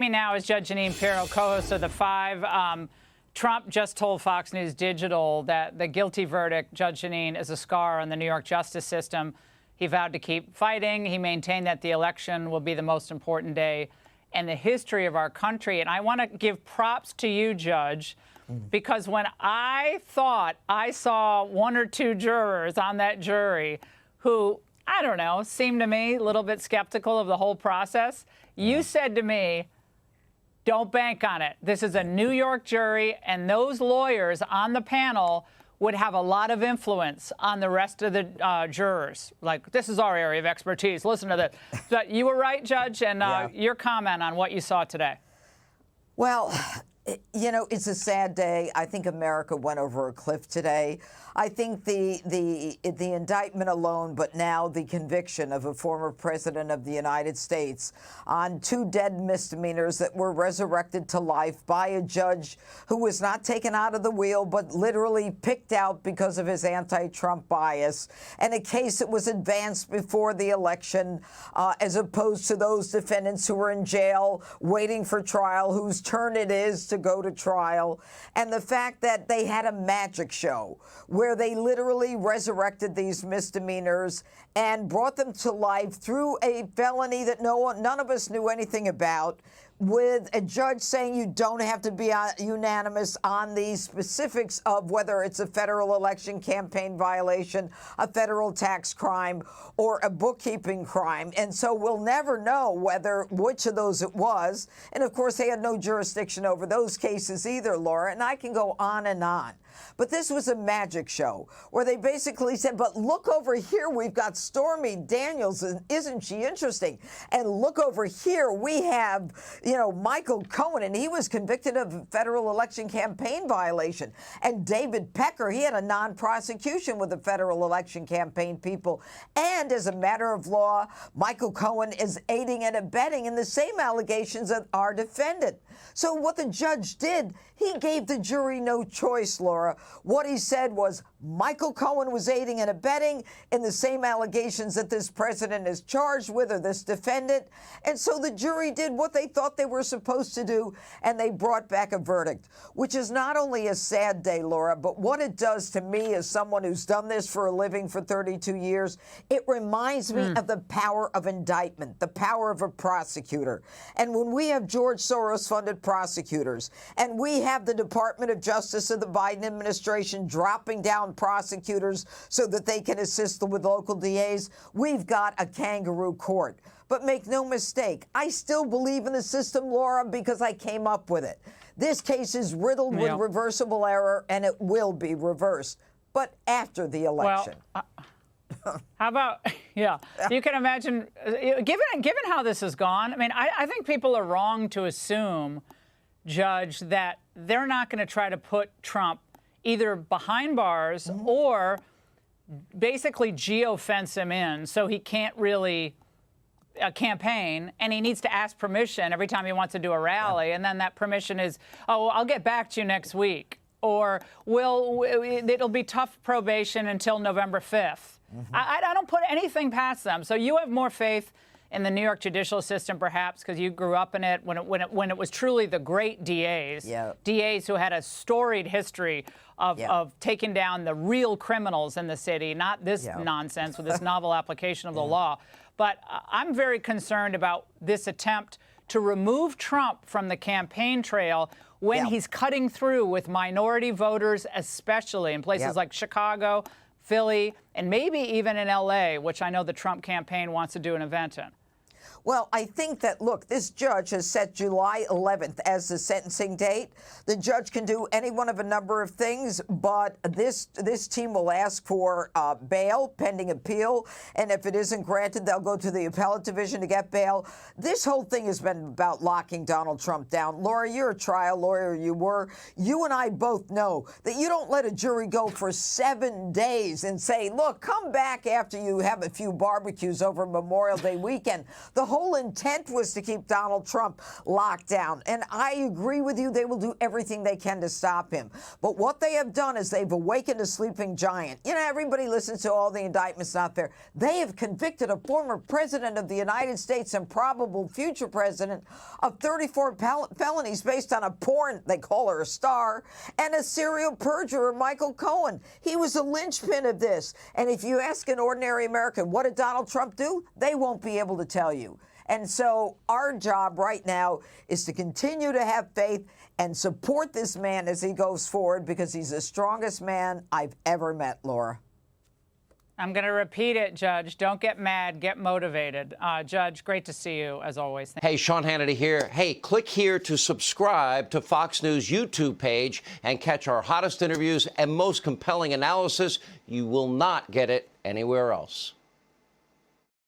Me now is Judge Jeanine Pirro, co-host of The Five. Trump just told Fox News Digital that the guilty verdict, Judge Jeanine, is a scar on the New York justice system. He vowed to keep fighting. He maintained that the election will be the most important day in the history of our country. And I want to give props to you, Judge, because when I thought I saw one or two jurors on that jury who, I don't know, seemed to me a little bit skeptical of the whole process, you said to me, don't bank on it. This is a New York jury, and those lawyers on the panel would have a lot of influence on the rest of the jurors. Like, this is our area of expertise. Listen to this. But you were right, Judge, and your comment on what you saw today. Well, you know, it's a sad day. I think America went over a cliff today. I think the indictment alone, but now the conviction of a former president of the United States on 2 dead misdemeanors that were resurrected to life by a judge who was not taken out of the wheel, but literally picked out because of his anti-Trump bias, and a case that was advanced before the election, as opposed to those defendants who were in jail waiting for trial, whose turn it is to go to trial, and the fact that they had a magic show where they literally resurrected these misdemeanors and brought them to life through a felony that none of us knew anything about, with a judge saying you don't have to be unanimous on the specifics of whether it's a federal election campaign violation, a federal tax crime, or a bookkeeping crime. And so we'll never know which of those it was. And of course, they had no jurisdiction over those cases either, Laura, and I can go on and on. But this was a magic show where they basically said, but look over here, we've got Stormy Daniels, and isn't she interesting? And look over here, we have, you know, Michael Cohen, and he was convicted of a federal election campaign violation. And David Pecker, he had a non-prosecution with the federal election campaign people. And as a matter of law, Michael Cohen is aiding and abetting in the same allegations that our defendant. So what the judge did, he gave the jury no choice, Laura. What he said was Michael Cohen was aiding and abetting in the same allegations that this president is charged with, or this defendant. And so the jury did what they thought they were supposed to do, and they brought back a verdict, which is not only a sad day, Laura, but what it does to me as someone who's done this for a living for 32 years, it reminds me of the power of indictment, the power of a prosecutor. And when we have George Soros-funded prosecutors, and we have the Department of Justice of the Biden administration dropping down prosecutors so that they can assist with local DAs, we've got a kangaroo court. But make no mistake, I still believe in the system, Laura, because I came up with it. This case is riddled with reversible error, and it will be reversed, but after the election. Well, how about, you can imagine, given how this has gone, I mean, I think people are wrong to assume, Judge, that they're not going to try to put Trump either behind bars or basically geofence him in so he can't really campaign, and he needs to ask permission every time he wants to do a rally, and then that permission is, oh, I'll get back to you next week, or it'll be tough probation until November 5th. I don't put anything past them. So you have more faith in the New York judicial system, perhaps, because you grew up in it when it was truly the great DAs, DAs who had a storied history of taking down the real criminals in the city, not this nonsense with this novel application of the law. But I'm very concerned about this attempt to remove Trump from the campaign trail when he's cutting through with minority voters, especially in places like Chicago, Philly, and maybe even in L.A., which I know the Trump campaign wants to do an event in. Well, I think that, look, this judge has set July 11th as the sentencing date. The judge can do any one of a number of things, but this team will ask for bail pending appeal, and if it isn't granted, they'll go to the appellate division to get bail. This whole thing has been about locking Donald Trump down. Laura, you're a trial lawyer. You and I both know that you don't let a jury go for 7 days and say, look, come back after you have a few barbecues over Memorial Day weekend. The whole intent was to keep Donald Trump locked down. And I agree with you. They will do everything they can to stop him. But what they have done is they've awakened a sleeping giant. You know, everybody listens to all the indictments out there. They have convicted a former president of the United States and probable future president of 34 felonies based on a porn, they call her a star, and a serial perjurer, Michael Cohen. He was a linchpin of this. And if you ask an ordinary American, what did Donald Trump do? They won't be able to tell you. And so our job right now is to continue to have faith and support this man as he goes forward, because he's the strongest man I've ever met, Laura. I'm going to repeat it, Judge. Don't get mad. Get motivated. Judge, great to see you, as always. Hey, Sean Hannity here. Hey, click here to subscribe to Fox News YouTube page and catch our hottest interviews and most compelling analysis. You will not get it anywhere else.